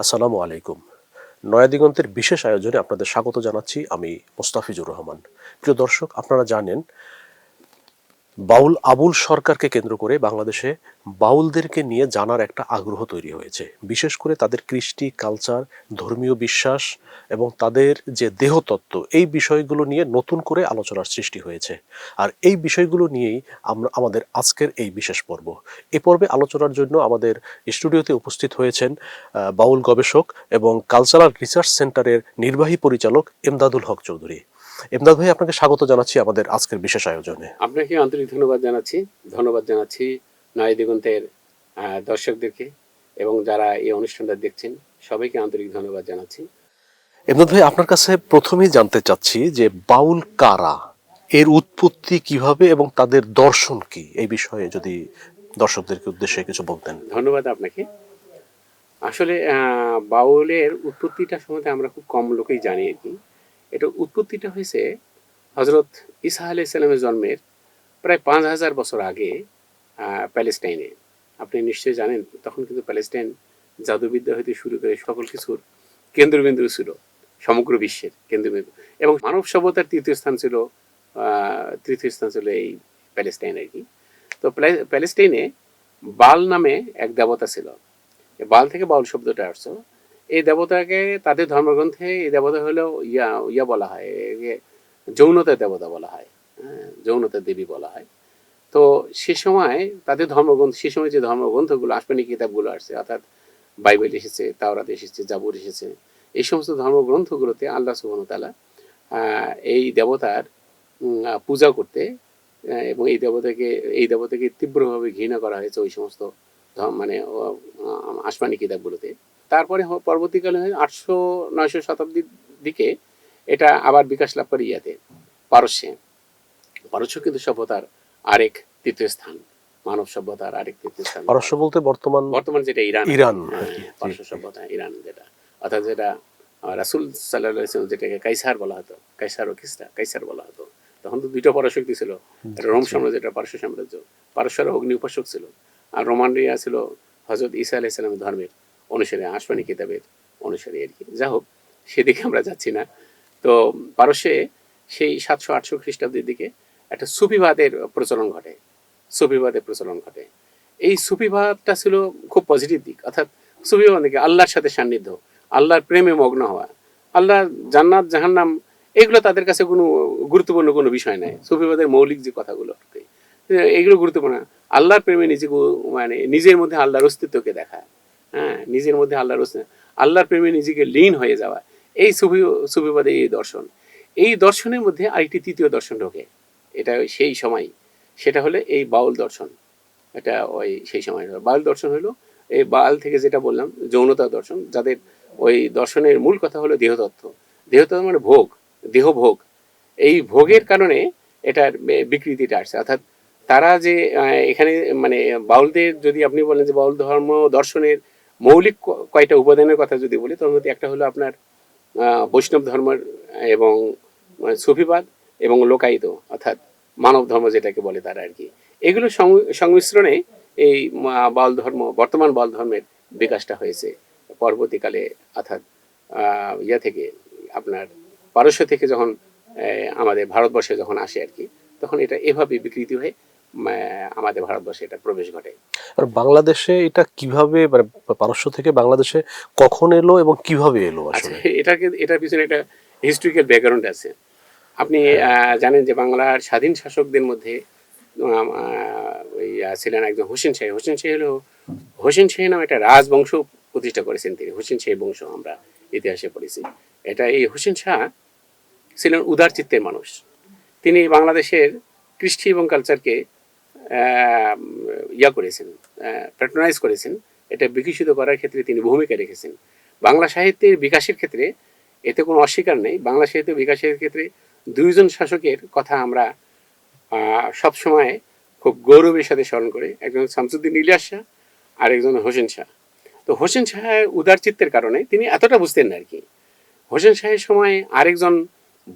আসসালামু আলাইকুম। নয়া দিগন্তের বিশেষ আয়োজনে আপনাদের স্বাগত জানাচ্ছি আমি মোস্তাফিজুর রহমান। প্রিয় দর্শক, আপনারা জানেন বাউল আবুল সরকারকে কেন্দ্র করে বাংলাদেশে বাউলদেরকে নিয়ে জানার একটা আগ্রহ তৈরি হয়েছে। বিশেষ করে তাদের কৃষ্টি, কালচার, ধর্মীয় বিশ্বাস এবং তাদের যে দেহতত্ত্ব, এই বিষয়গুলো নিয়ে নতুন করে আলোচনার সৃষ্টি হয়েছে। আর এই বিষয়গুলো নিয়েই আমরা আমাদের আজকের এই বিশেষ পর্ব। এ পর্বে আলোচনার জন্য আমাদের স্টুডিওতে উপস্থিত হয়েছেন বাউল গবেষক এবং কালচারাল রিসার্চ সেন্টারের নির্বাহী পরিচালক এমদাদুল হক চৌধুরী। এমদাদ ভাই, আপনাকে স্বাগত জানাচ্ছি আমাদের আজকের বিশেষ আয়োজনে। আপনাকে আন্তরিক ধন্যবাদ জানাচ্ছি নয় দিগন্তের দর্শকদেরকে এবং যারা এই অনুষ্ঠানটা দেখছেন সবাইকে আন্তরিক ধন্যবাদ জানাচ্ছি। এমদাদ ভাই, আপনার কাছে প্রথমেই জানতে চাচ্ছি যে বাউল কারা, এর উৎপত্তি কিভাবে এবং তাদের দর্শন কি, এই বিষয়ে যদি দর্শকদেরকে উদ্দেশ্যে কিছু বলতেন। ধন্যবাদ আপনাকে। আসলে বাউলের উৎপত্তিটা সম্বন্ধে আমরা খুব কম লোকেই জানি আর কি। এটা উৎপত্তিটা হয়েছে হজরত ঈসা আলাইহিস সালামের জন্মের প্রায় ৫,০০০ বছর আগে প্যালেস্টাইনে। আপনি নিশ্চয়ই জানেন তখন কিন্তু প্যালেস্টাইন জাদুবিদ্যা হইতে শুরু করে সকল কিছুর কেন্দ্রবিন্দু ছিল, সমগ্র বিশ্বের কেন্দ্রবিন্দু, এবং মানব সভ্যতার তৃতীয় স্থান ছিল এই প্যালেস্টাইন আর কি। তো প্যালেস্টাইনে বাল নামে এক দেবতা ছিল। বাল থেকে বাউল শব্দটা আসছে। এই দেবতাকে তাদের ধর্মগ্রন্থে এই দেবতা হলো ইয়া বলা হয়, যৌনতার দেবতা বলা হয়, যৌনতার দেবী বলা হয়। তো সে সময় তাদের ধর্মগ্রন্থ, সে সময় যে ধর্মগ্রন্থগুলো আসমানি কিতাবগুলো আসছে, অর্থাৎ বাইবেল এসেছে, তাওরাত এসেছে, জাবুর এসেছে, এই সমস্ত ধর্মগ্রন্থগুলোতে আল্লাহ সুবহানাহু ওয়া তাআলা এই দেবতার পূজা করতে এবং এই দেবতাকে তীব্রভাবে ঘৃণা করা হয়েছে ওই সমস্ত মানে আসমানি কিতাবগুলোতে। তারপরে পরবর্তীকালে ৮০০-৯০০ শতাব্দীর দিকে এটা আবার বিকাশ লাভ করে পারস্যে। পারস্য কিন্তু সভ্যতার আরেক তৃতীয় স্থান, মানব সভ্যতার আরেক তৃতীয় স্থান। পারস্য বলতে বর্তমান যেটা ইরান, ইরান। পারস্য সভ্যতা ইরান, যেটা অর্থাৎ যেটা রাসূল সাল্লাল্লাহু আলাইহি ওয়াসাল্লাম যেটাকে কাইসার বলা হতো, কাইসার ও কিসরা, কাইসার বলা হতো। তখন তো দুইটা পরাশক্তি ছিল, রোম সাম্রাজ্য, এটা পারস্য সাম্রাজ্য। পারস্যরা অগ্নি উপাসক ছিল, আর রোমানরা ছিল হযরত ঈসা আলাইহিস সালামের ধর্মের অনুসারী, আসমানি কিতাবের অনুসারী আর কি। যা হোক, সেদিকে আমরা যাচ্ছি না। তো পারস্যে সেই ৭০০-৮০০ খ্রিস্টাব্দের দিকে একটা সুফিবাদের প্রচলন ঘটে। এই সুফিবাদটা ছিল খুব পজিটিভ দিক, অর্থাৎ সুফিবাদ থেকে আল্লাহর সাথে সান্নিধ্য, আল্লাহর প্রেমে মগ্ন হওয়া, আল্লাহ, জান্নাত, জাহান্নাম, এগুলো তাদের কাছে কোনো গুরুত্বপূর্ণ কোনো বিষয় নয়। সুফিবাদের মৌলিক যে কথাগুলো এগুলো গুরুত্বপূর্ণ। আল্লাহর প্রেমে নিজেকে, মানে নিজের মধ্যে আল্লাহর অস্তিত্বকে দেখা, নিজের মধ্যে আল্লাহর প্রেমে নিজেকে লীন হয়ে যাওয়া, এই সুফিবাদের এই দর্শন। এই দর্শনের মধ্যে আরেকটি তৃতীয় দর্শন ঢোকে, এটা সেই সময়, সেটা হলো এই বাউল দর্শন। এটা ওই সেই সময় বাউল দর্শন হলো এই বাল থেকে যেটা বললাম, যৌনতা দর্শন, যাদের ওই দর্শনের মূল কথা হলো দেহতত্ত্ব। দেহতত্ত্ব মানে ভোগ, দেহভোগ। এই ভোগের কারণে এটার বিকৃতিটা আসছে। অর্থাৎ তারা যে এখানে, মানে বাউলদের যদি আপনি বলেন যে বাউল ধর্ম দর্শনের মৌলিক কয়টা উপাদানের কথা যদি বলি, তার মধ্যে একটা হলো আপনার বৈষ্ণব ধর্মের এবং সুফিবাদ এবং লোকায়িত, অর্থাৎ মানব ধর্ম যেটাকে বলে তারা আর কি। এগুলো সংমিশ্রণে এই বাউল ধর্ম, বর্তমান বাউল ধর্মের বিকাশটা হয়েছে পরবর্তীকালে। অর্থাৎ থেকে আপনার পারস্য থেকে যখন আমাদের ভারতবর্ষে যখন আসে আর কি, তখন এটা এভাবে বিকৃতি হয়ে আমাদের ভারতবর্ষে এটা প্রবেশ ঘটে। আর বাংলাদেশে এটা কিভাবে, মানে পারস্য থেকে বাংলাদেশে কখন এলো এবং কিভাবে এলো আসলে? এটার পিছনে একটা হিস্ট্রিক্যাল ব্যাকগ্রাউন্ড আছে। আপনি জানেন যে বাংলার স্বাধীন শাসকদের মধ্যে ছিলেন একজন হোসেন শাহী। হোসেন শাহী নামে একটা রাজবংশ প্রতিষ্ঠা করেছেন তিনি, হোসেন শাহী বংশ, আমরা ইতিহাসে পড়েছি। এই হোসেন শাহ ছিলেন উদার চিত্তের মানুষ। তিনি বাংলাদেশের কৃষ্টি এবং কালচারকে প্যাট্রোনাইজ করেছেন। এটা বিকশিত করার ক্ষেত্রে তিনি ভূমিকা রেখেছেন। বাংলা সাহিত্যের বিকাশের ক্ষেত্রে এতে কোনো অস্বীকার নেই। বাংলা সাহিত্যের বিকাশের ক্ষেত্রে দুইজন শাসকের কথা আমরা সবসময় খুব গৌরবের সাথে স্মরণ করি। একজন শামসুদ্দিন ইলিয়াস শাহ আর একজন হোসেন শাহ। তো হোসেন শাহের উদার চিত্তের কারণে তিনি এতটা বুঝতেন না আর কি। হোসেন শাহের সময় আরেকজন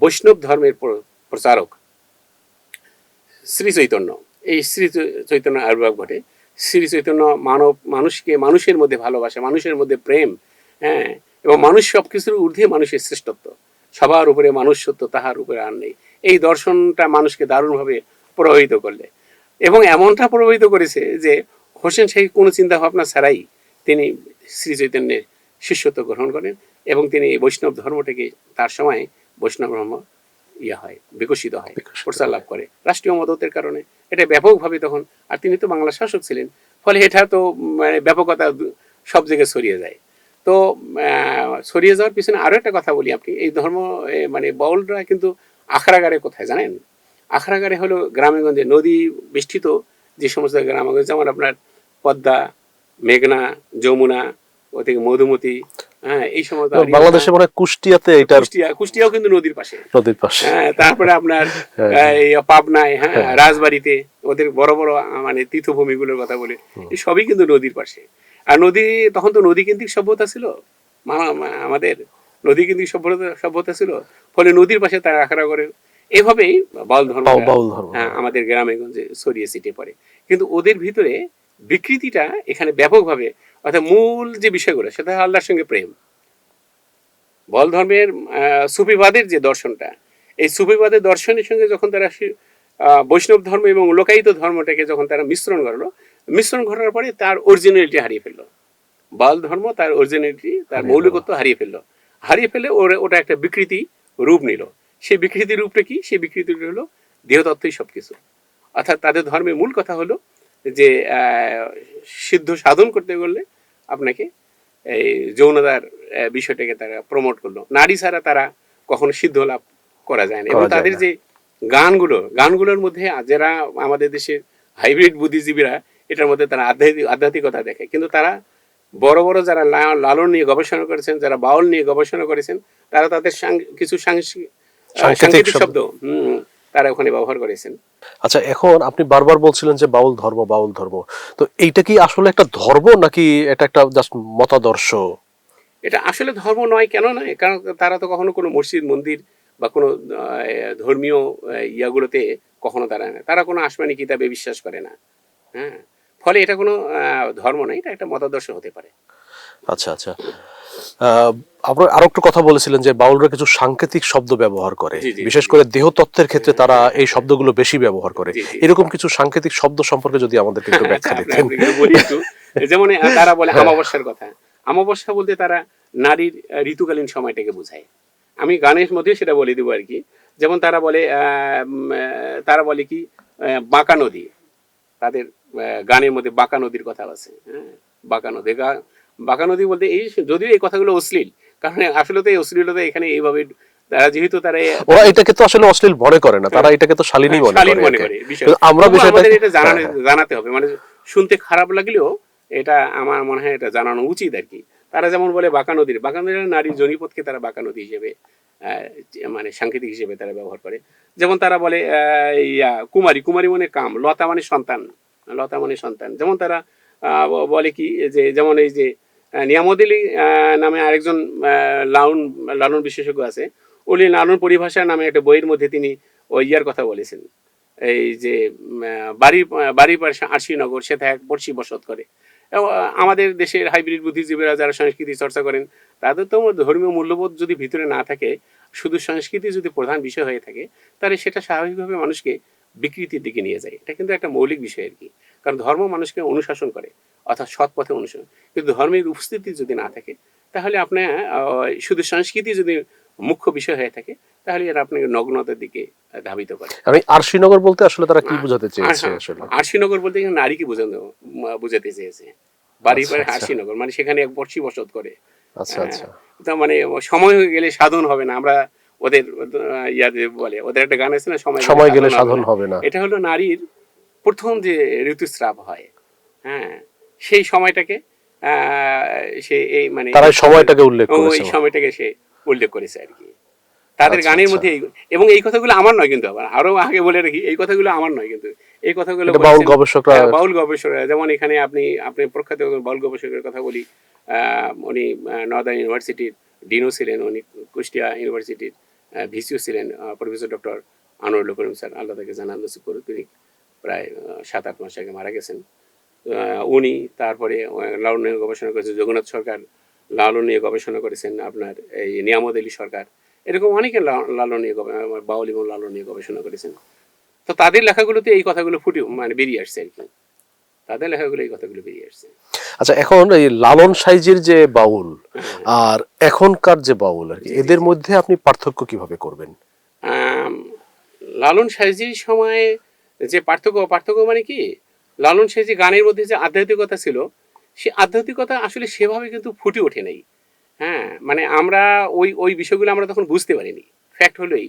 বৈষ্ণব ধর্মের প্রচারক শ্রী চৈতন্য, এই শ্রী চৈতন্য আবির্ভাব ঘটে। শ্রী চৈতন্য মানুষকে, মানুষের মধ্যে ভালোবাসা, মানুষের মধ্যে প্রেম, হ্যাঁ, এবং মানুষ সবকিছুর ঊর্ধ্বে মানুষের শ্রেষ্ঠত্ব, সবার উপরে মানুষ সত্য, তাহার উপরে আর নেই। এই দর্শনটা মানুষকে দারুণভাবে প্রভাবিত করলে, এবং এমনটা প্রভাবিত করেছে যে হোসেন শাহী কোনো চিন্তা ভাবনা ছাড়াই তিনি শ্রী চৈতন্যের শিষ্যত্ব গ্রহণ করেন, এবং তিনি এই বৈষ্ণব ধর্মটাকে তার সময় বৈষ্ণব ধর্ম বিকশিত হয়, প্রচার লাভ করে রাষ্ট্রীয় মদতের কারণে। এটা ব্যাপকভাবে তখন, আর তিনি তো বাংলা শাসক ছিলেন, ফলে এটা তো মানে ব্যাপকতা সব জায়গায় ছড়িয়ে যায়। তো ছড়িয়ে যাওয়ার পিছনে আরো একটা কথা বলি, আপনি এই ধর্ম মানে বাউলরা কিন্তু আখড়াগারে কোথায় জানেন? আখড়াগারে হলো গ্রামে গঞ্জে নদী বেষ্টিত যে সমস্ত গ্রামগঞ্জ, যেমন আপনার পদ্মা, মেঘনা, যমুনা, ওদিকে মধুমতি, হ্যাঁ, এই সমস্ত। বাংলাদেশে মনে হয় কুষ্টিয়াতে এটার, কুষ্টিয়াও কিন্তু নদীর পাশে, নদীর পাশে। হ্যাঁ, তারপরে আপনার এই পাবনায়, হ্যাঁ, রাজবাড়িতে ওদের বড় বড় মানে তীর্থভূমিগুলোর কথা বলে, এই সবই কিন্তু নদীর পাশে। আর নদী, তখন তো নদী কেন্দ্রিক সভ্যতা ছিল, আমাদের নদী কেন্দ্রিক সভ্যতা ছিল, ফলে নদীর পাশে তারা আখড়া করে। এভাবেই বাউল ধর্ম আমাদের গ্রামে গঞ্জে ছড়িয়ে ছিটিয়ে পড়ে। কিন্তু ওদের ভিতরে বিকৃতিটা এখানে ব্যাপকভাবে, অর্থাৎ মূল যে বিষয়গুলো সেটা আল্লাহর সঙ্গে প্রেম। বাউল ধর্মের সুফিবাদের যে দর্শনটা, এই সুফিবাদের দর্শনের সঙ্গে যখন তারা বৈষ্ণব ধর্ম এবং লোকায়িত ধর্মটাকে যখন তারা মিশ্রণ ঘটার পরে তার অরিজিনালিটি হারিয়ে ফেললো। বাউল ধর্ম তার অরিজিনালিটি, তার মৌলিকত্ব হারিয়ে ফেলে ওটা একটা বিকৃতি রূপ নিল। সেই বিকৃতি রূপটা কি? সেই বিকৃতিটা হলো দেহতত্ত্বই সবকিছু। অর্থাৎ তাদের ধর্মের মূল কথা হলো যে সিদ্ধ সাধন করতে গেলে আপনাকে এই যৌনতার বিষয়টাকে তারা প্রমোট করলো। নারী ছাড়া তারা কখনো সিদ্ধ লাভ করা যায় না। এবং তাদের যে গানগুলোর মধ্যে যারা আমাদের দেশের হাইব্রিড বুদ্ধিজীবীরা, এটার মধ্যে তারা আধ্যাত্মিকতা দেখে, কিন্তু তারা বড় বড় যারা লালন নিয়ে গবেষণা করেছেন, যারা বাউল নিয়ে গবেষণা করেছেন, তারা তাদের কিছু সাংকেতিক শব্দ তারা ওখানে ব্যবহার করেছেন। আচ্ছা, এখন আপনি বারবার বলছিলেন যে বাউল ধর্ম, তো এইটা কি আসলে একটা ধর্ম নাকি এটা একটা জাস্ট মতাদর্শ? এটা আসলে ধর্ম নয়, কেন নয়? কারণ তারা তো কখনো কোনো মসজিদ মন্দির বা কোনো ধর্মীয় ইয়াগুলোতে কখনো তারা কোনো আসমানি কিতাবে বিশ্বাস করে না। হ্যাঁ, ফলে এটা কোনো ধর্ম নয়, এটা একটা মতাদর্শ হতে পারে। আচ্ছা আচ্ছা, আপনার আরো একটু কথা বলেছিলেন যে বাউলরা কিছু সাংকেতিক শব্দ ব্যবহার করে, বিশেষ করে দেহতত্ত্বের ক্ষেত্রে তারা এই শব্দগুলো বেশি ব্যবহার করে। এরকম কিছু সাংকেতিক শব্দ সম্পর্কে যদি আমাদেরকে একটু ব্যাখ্যা দিতেন। যেমন তারা বলে অমাবস্যার কথা। অমাবস্যা বলতে তারা নারীর ঋতুকালীন সময়টাকে বোঝায়। আমি গানের মধ্যে সেটা বলে দেবো আর কি। যেমন তারা বলে কি বাঁকা নদী, তাদের গানের মধ্যে বাঁকা নদীর কথা আছে। হ্যাঁ, বাঁকা নদী বলতে এই, যদিও এই কথাগুলো অশ্লীল, কারণ আসলে তো এই অশ্লীলতা এখানে এইভাবে তারা, যেহেতু তারা এটাকে তো আসলে অশ্লীল মনে করে না, তারা এটাকে তো শালীনই মনে করে। আমরা বিষয়টা এটা জানাতে হবে, মানে শুনতে খারাপ লাগলেও এটা আমার মনে হয় এটা জানানো উচিত আর কি। তারা যেমন বলে বাঁকা নদীর নারীর জনিপথকে তারা বাঁকা নদী হিসেবে মানে সাংকেতিক হিসেবে তারা ব্যবহার করে। যেমন তারা বলে কুমারী মানে কাম, লতা মানে সন্তান। যেমন তারা বলে কি যে, যেমন এই যে নিয়ামতলী নামে আরেকজন লালন বিশেষজ্ঞ আছে, উনি লালন পরিভাষা নামে একটা বইয়ের মধ্যে তিনি ওই ইয়ার কথা বলেছেন, এই যে বাড়ির পাশে আরশিনগর, সেটা এক পড়শি বসত করে। আমাদের দেশের হাইব্রিড বুদ্ধিজীবীরা যারা সংস্কৃতি চর্চা করেন, তাদের তো ধর্মীয় মূল্যবোধ যদি ভিতরে না থাকে, শুধু সংস্কৃতি যদি প্রধান বিষয় হয়ে থাকে, তাহলে সেটা স্বাভাবিকভাবে মানুষকে বিকৃতির দিকে নিয়ে যায়। এটা কিন্তু একটা মৌলিক বিষয় আর কি। কারণ ধর্ম মানুষকে অনুশাসন করে, অর্থাৎ সৎ পথে অনুসরণ। কিন্তু ধর্মের উপস্থিতি যদি না থাকে, তাহলে আপনার শুধু সংস্কৃতি যদি মুখ্য বিষয় হয়ে থাকে, তাহলে এরা আপনাকে নগ্নতার দিকে ধাবিত করে। আমি আরশিনগর বলতে আসলে তারা কি বোঝাতে চেয়েছে? আসলে আরশিনগর বলতে নারীকে বোঝাতে চেয়েছে। বাড়ির পরে আরশিনগর মানে সেখানে এক বর্ষী বসত করে। আচ্ছা আচ্ছা, মানে সময় হয়ে গেলে সাধন হবে না। আমরা ওদের ইয়াতে বলে, ওদের একটা গান আছে না, সময় গেলে সাধন হবে না। এটা হলো নারীর প্রথম যে ঋতুস্রাব হয়, হ্যাঁ, সেই সময়টাকে সে এই মানে তারা সময়টাকে উল্লেখ করেছে, ওই সময়টাকে সে উল্লেখ করেছে আর কি তাদের গানের মধ্যে। এবং এই কথাগুলো আমার নয় কিন্তু, আবার আরো আগে বলে রাখি, এই কথাগুলো আমার নয় কিন্তু, এই কথাগুলো বাউল গবেষকরা। যেমন এখানে আপনি প্রখ্যাত বাউল গবেষকের কথা বলি, উনি নর্দার্ন ইউনিভার্সিটির ডিনও ছিলেন, উনি কুষ্টিয়া ইউনিভার্সিটির ভিসিও ছিলেন, প্রফেসর ডক্টর আনোয়ারুল করিম স্যার, আল্লাহ তাকে জানান নসিব করুক। তিনি প্রায় 7-8 মাস আগে মারা গেছেন। উনি তারপরে লালন গবেষণা করেছেন, জগন্নাথ সরকার লালন নিয়ে গবেষণা করেছেন আপনার এই নিয়ামত আলী সরকার, এরকম অনেকে লালন নিয়ে বাউল এবং লালন নিয়ে গবেষণা করেছেন। তো তাদের লেখাগুলোতে এই কথাগুলো ফুটে মানে বেরিয়ে আসছে আর কি, তাদের লেখাগুলো এই কথাগুলো বেরিয়ে আসছে। আচ্ছা, এখন এই লালন সাইজির যে বাউল হ্যাঁ, আর এখনকার যে বাউল আর কি, জি জি এদের জি। মধ্যে আপনি পার্থক্য কিভাবে করবেন? আম, লালন সাইজির সময়ে যে পার্থক্য মানে কি, লালন সাইজি গানের মধ্যে যে আধ্যাত্মিকতা ছিল, সে আধ্যাত্মিকতা আসলে সেভাবে কিন্তু ফুটে ওঠে নাই। হ্যাঁ, মানে আমরা ওই ওই বিষয়গুলো আমরা তখন বুঝতে পারিনি। ফ্যাক্ট হলো এই,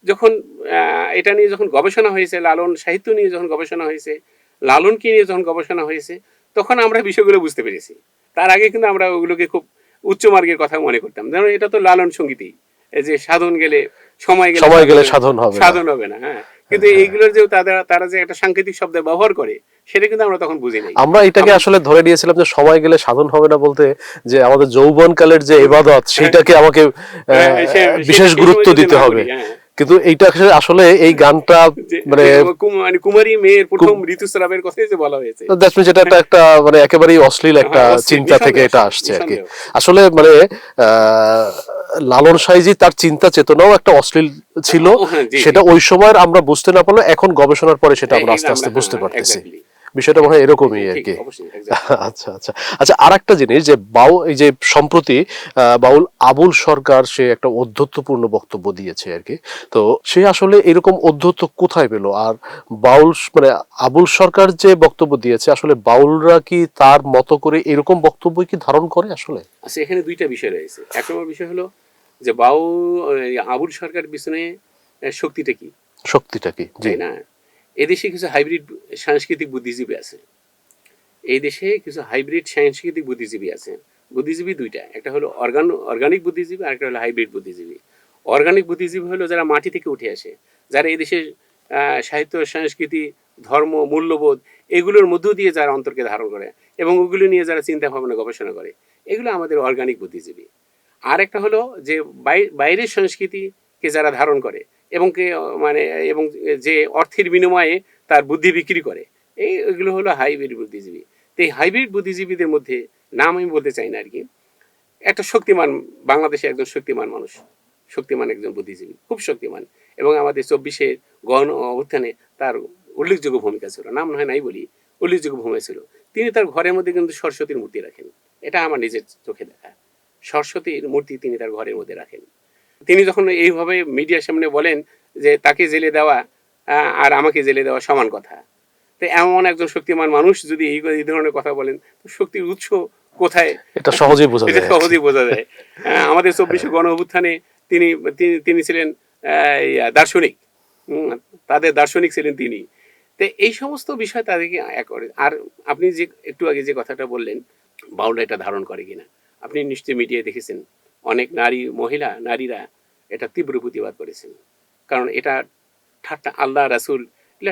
যখন এটা নিয়ে যখন গবেষণা হয়েছে, লালন সাহিত্য নিয়ে যখন গবেষণা হয়েছে, লালনকে নিয়ে যখন গবেষণা হয়েছে, তখন আমরা বিষয়গুলো বুঝতে পেরেছি। তার আগে কিন্তু আমরা ওগুলোকে খুব উচ্চ মার্গের কথা মনে করতাম, যেমন এটা তো লালন সঙ্গীতই, এই যে সাধন গেলে সময় গেলে সময় গেলে সাধন, সাধন হবে না। সাধন হবে না। হ্যাঁ, কিন্তু এইগুলোর যে তারা যে একটা সাংকেতিক শব্দ ব্যবহার করে, সেটা কিন্তু আমরা তখন বুঝি নাই। আমরা এটাকে আমরা আসলে ধরে নিয়েছিলাম যে সময় গেলে সাধন হবে না, বলতে যে আমাদের যৌবনকালের যে ইবাদত সেইটাকে আমাকে বিশেষ সেই সময় গুরুত্ব যদি দিতে না হবে। করি, হ্যাঁ, কিন্তু এইটা আসলে এই গানটা যে মানে যে মানে কুমারী মেয়ের প্রথম ঋতুস্রাবের কথাই যে বলা হয়েছে। দ্যাটস মিনস এটা একটা মানে একেবারেই অশ্লীল একটা হ্যাঁ, অশ্লীল, চিন্তা থেকে নিঃসন্দেহে এটা অশ্লীল, আসছে আর কি। নিঃসন্দেহে অশ্লীল। আসলে মানে লালন সাইজি তার চিন্তা চেতনাও একটা অশ্লীল ছিল, হ্যাঁ, জি জি সেটা জি। ওই সময়ের আমরা বুঝতে না পারলেও এখন গবেষণার পরে সেটা আমরা আস্তে এগুলো আমরা, আস্তে হ্যাঁ, বুঝতে পারতেছি। এক্স্যাক্টলি, বিষয়টা মনে হয় এরকমই আর ঠিক, কি। অবশ্যই এক্স্যাক্টলি। আচ্ছা আচ্ছা আচ্ছা, আর একটা জিনিস যে এই যে সম্প্রতি বাউল আবুল সরকার সে একটা ঔদ্ধত্যপূর্ণ বক্তব্য দিয়েছে আর কি। তো সে আসলে এরকম ঔদ্ধত্য কোথায় পেল? আর বাউল মানে আবুল সরকার যে বক্তব্য দিয়েছে, আসলে বাউলরা কি তার মতো করে এরকম বক্তব্য কি ধারণ করে আসলে? আচ্ছা, এখানে দুইটা বিষয় রয়েছে। এক নম্বর বিষয় হলো যে আবুল সরকার পিছনে শক্তিটা কি, শক্তিটা কি? জি। তাই না? এদেশে কিছু হাইব্রিড সাংস্কৃতিক বুদ্ধিজীবী আছে, এই দেশে কিছু হাইব্রিড সাংস্কৃতিক বুদ্ধিজীবী আছে। বুদ্ধিজীবী দুইটা, একটা হলো অর্গানিক বুদ্ধিজীবী, আর একটা হলো হাইব্রিড বুদ্ধিজীবী। অর্গানিক বুদ্ধিজীবী হলো যারা মাটি থেকে উঠে আসে, যারা এই দেশের সাহিত্য, সংস্কৃতি, ধর্ম, মূল্যবোধ এগুলোর মধ্য দিয়ে যারা অন্তরকে ধারণ করে এবং ওগুলো নিয়ে যারা চিন্তা ভাবনা গবেষণা করে, এগুলো আমাদের অর্গানিক বুদ্ধিজীবী। আর একটা হলো যে বাইরের সংস্কৃতিকে যারা ধারণ করে এবং মানে এবং যে অর্থের বিনিময়ে তার বুদ্ধি বিক্রি করে, এগুলো হলো হাইব্রিড বুদ্ধিজীবী। তো এই হাইব্রিড বুদ্ধিজীবীদের মধ্যে নাম আমি বলতে চাই না আর কি, একটা শক্তিমান, বাংলাদেশে একজন শক্তিমান মানুষ, শক্তিমান একজন বুদ্ধিজীবী, খুব শক্তিমান, এবং আমাদের 24-এর গণ অভ্যুত্থানে তার উল্লেখযোগ্য ভূমিকা ছিল, নাম নয় নাই বলি, উল্লেখযোগ্য ভূমিকা ছিল। তিনি তার ঘরের মধ্যে কিন্তু সরস্বতীর মূর্তি রাখেন, এটা আমার নিজের চোখে দেখা। সরস্বতীর মূর্তি তিনি তার ঘরের মধ্যে রাখেন। তিনি যখন এইভাবে মিডিয়ার সামনে বলেন যে তাকে জেলে দেওয়া আর আমাকে জেলে দেওয়া সমান কথা, তো এমন একজন শক্তিমান মানুষ যদি এই ধরনের কথা বলেন, তো শক্তির উৎস কোথায়, এটা সহজেই বোঝা এটা যায় আর কি। সহজেই বোঝা যায়। আমাদের 24-এ গণ অভ্যুত্থানে তিনি তিনি ছিলেন দার্শনিক, তাদের দার্শনিক ছিলেন তিনি। তো এই সমস্ত বিষয় তাদেরকে করে। আর আপনি যে একটু আগে যে কথাটা বললেন, বাউলরা এটা ধারণ করে কিনা, আপনি নিশ্চয়ই মিডিয়ায় দেখেছেন, অনেক নারীরা এটা তীব্র প্রতিবাদ করেছেন, কারণ এটা ঠাট্টা, আল্লাহ রাসূল, এগুলো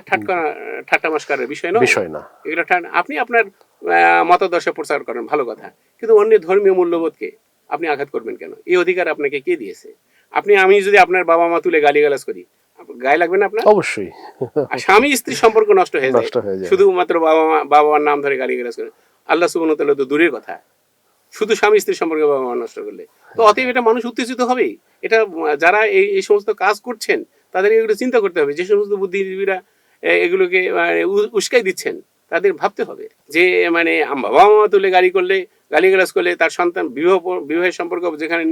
ঠাট্টা মশকরার বিষয় নয়। বিষয় না। এগুলো আপনি আপনার মতাদর্শ প্রচার করেন, ভালো কথা, কিন্তু অন্যের ধর্মীয় মূল্যবোধকে আপনি আঘাত করবেন কেন? এই অধিকার আপনাকে কে দিয়েছে? আমি যদি আপনার বাবা মা তুলে গালিগালাজ করি, গায়ে লাগবে না আপনার? অবশ্যই। আর স্বামী স্ত্রীর সম্পর্ক নষ্ট হয়ে যায় নষ্ট হয়ে যাবে। শুধুমাত্র বাবা মার নাম ধরে গালিগালাজ করে। আল্লাহ সুবহানাহু ওয়া তাআলা তো দূরের কথা, শুধু স্বামী স্ত্রীর সম্পর্কে বাবা মা নষ্ট করলে, তো অতএব এটা মানুষ উত্তেজিত হবেই। এটা যারা এই সমস্ত কাজ করছেন তাদের এগুলো চিন্তা করতে হবে। যে সমস্ত বুদ্ধিজীবীরা এগুলোকে মানে উস্কাই দিচ্ছেন, তাদের ভাবতে হবে যে মানে বাবা মা তুলে গালিগালাজ করলে তার সন্তান বিবাহের সম্পর্ক যেখানে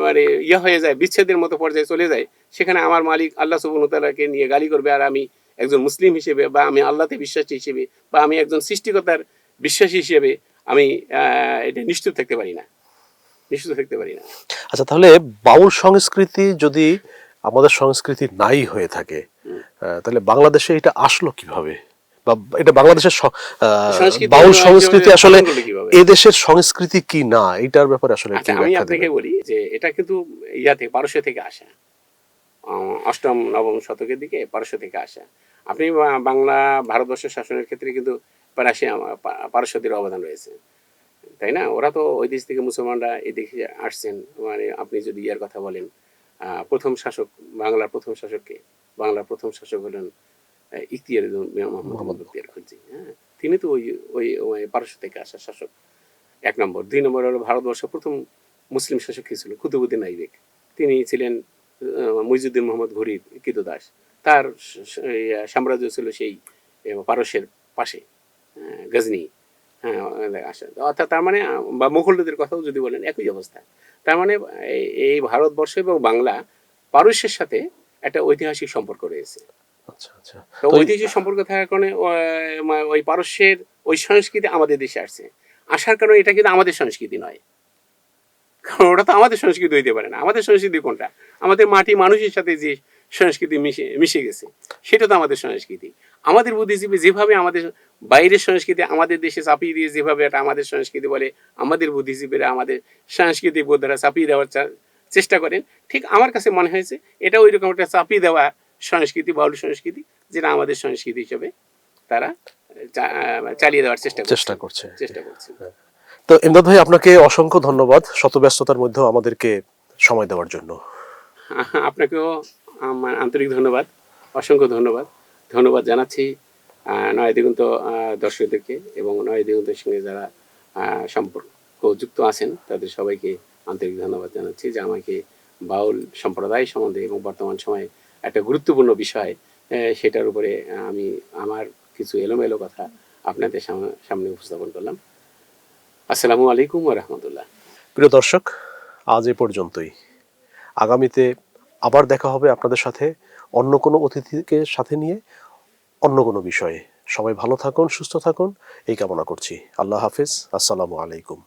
মানে হয়ে যায়, বিচ্ছেদের মতো পর্যায়ে চলে যায়, সেখানে আমার মালিক আল্লাহ সুবহানাহু ওয়া তাআলাকে নিয়ে গালি করবে, আর আমি একজন মুসলিম হিসেবে, বা আমি আল্লাহতে বিশ্বাসী হিসেবে, বা আমি একজন সৃষ্টিকর্তার বিশ্বাসী হিসেবে আমি এটা নিশ্চিত থাকতে পারি না, নিশ্চিত থাকতে পারি না। আচ্ছা, তাহলে বাউল সংস্কৃতি যদি আমাদের সংস্কৃতি নাই হয়ে থাকে, তাহলে বাংলাদেশে এটা আসলো কিভাবে? বা এটা বাংলাদেশের সংস্কৃতি বাউল সংস্কৃতি আসলে ধারণ করলে কিভাবে? এদেশের সংস্কৃতি কি না, এটার ব্যাপারে আসলে কি আচ্ছা, আমি ব্যাখ্যা আপনাকে দেবেন? বলি যে এটা কিন্তু পারস্য থেকে আসা, অষ্টম নবম শতকের দিকে পারস্য থেকে আসা। আপনি বাংলা ভারতবর্ষের শাসনের ক্ষেত্রে কিন্তু পারস্যদের অবদান রয়েছে, তাই না? ওরা তো ওই দেশ থেকে মুসলমানরা এই দেশে আসছেন। মানে আপনি যদি কথা বলেন, প্রথম শাসক, বাংলার প্রথম শাসক হলেন ইখতিয়ার মোহাম্মদ মোহাম্মদ। ইখতিয়ার খলজি। হ্যাঁ, তিনি তো ওই ওই ওই পারস্য থেকে আসা শাসক। এক নম্বর। ২ নম্বর হলো ভারতবর্ষের প্রথম মুসলিম শাসক কে ছিল? কুতুবউদ্দিন আইবেক। তিনি ছিলেন মুইজুদ্দিন মোহাম্মদ ঘুরির কৃতদাস। তার সাম্রাজ্য ছিল সেই পারস্যের পাশে, গজনি। হ্যাঁ, অর্থাৎ তার মানে বা মুঘলদের কথাও যদি বলেন একই অবস্থা। তার মানে এই ভারতবর্ষ এবং বাংলা পারস্যের সাথে একটা ঐতিহাসিক সম্পর্ক রয়েছে। আচ্ছা আচ্ছা। তো ঐতিহাসিক সম্পর্ক থাকার কারণে ওই পারস্যের ওই সংস্কৃতি আমাদের দেশে আসছে। আসার কারণে এটা কিন্তু আমাদের সংস্কৃতি নয়, কারণ ওটা তো আমাদের সংস্কৃতি হইতে পারে না। আমাদের সংস্কৃতি কোনটা? আমাদের মাটি মানুষের সাথে যে সংস্কৃতি মিশে গেছে, সেটা তো আমাদের সংস্কৃতি। আমাদের বুদ্ধিজীবী যেভাবে আমাদের বাইরের সংস্কৃতি আমাদের দেশে চাপিয়ে দিয়ে যেভাবে এটা আমাদের সংস্কৃতি বলে, আমাদের বুদ্ধিজীবীরা আমাদের সাংস্কৃতিক বোধরা চাপিয়ে দেওয়ার চেষ্টা করেন, ঠিক আমার কাছে মনে হয়েছে এটা ওই রকম একটা চাপিয়ে দেওয়া সংস্কৃতি, বাউল সংস্কৃতি, যেটা আমাদের সংস্কৃতি হিসেবে তারা চালিয়ে দেওয়ার চেষ্টা করছে। তো ইমদাদ ভাই, আপনাকে অসংখ্য ধন্যবাদ শত ব্যস্ততার মধ্যেও আমাদেরকে সময় দেওয়ার জন্য। আপনাকেও আমার আন্তরিক ধন্যবাদ, অসংখ্য ধন্যবাদ জানাচ্ছি নয়া দিগন্ত দর্শকদেরকে এবং নয়া দিগন্তের সঙ্গে যারা সম্পর্কযুক্ত আছেন তাদের সবাইকে আন্তরিক ধন্যবাদ জানাচ্ছি যে আমাকে বাউল সম্প্রদায় সম্বন্ধে এবং বর্তমান সময়ে একটা গুরুত্বপূর্ণ বিষয় সেটার উপরে আমি আমার কিছু এলোমেলো কথা আপনাদের সামনে উপস্থাপন করলাম। আসসালামু আলাইকুম ওয়া রাহমাতুল্লাহ। প্রিয় দর্শক, আজ এ পর্যন্তই। আগামীতে আবার দেখা হবে আপনাদের সাথে অন্য কোনো অতিথিকে সাথে নিয়ে অন্য কোনো বিষয়ে। সবাই ভালো থাকুন, সুস্থ থাকুন, এই কামনা করছি। আল্লাহ হাফেজ। আসসালামু আলাইকুম।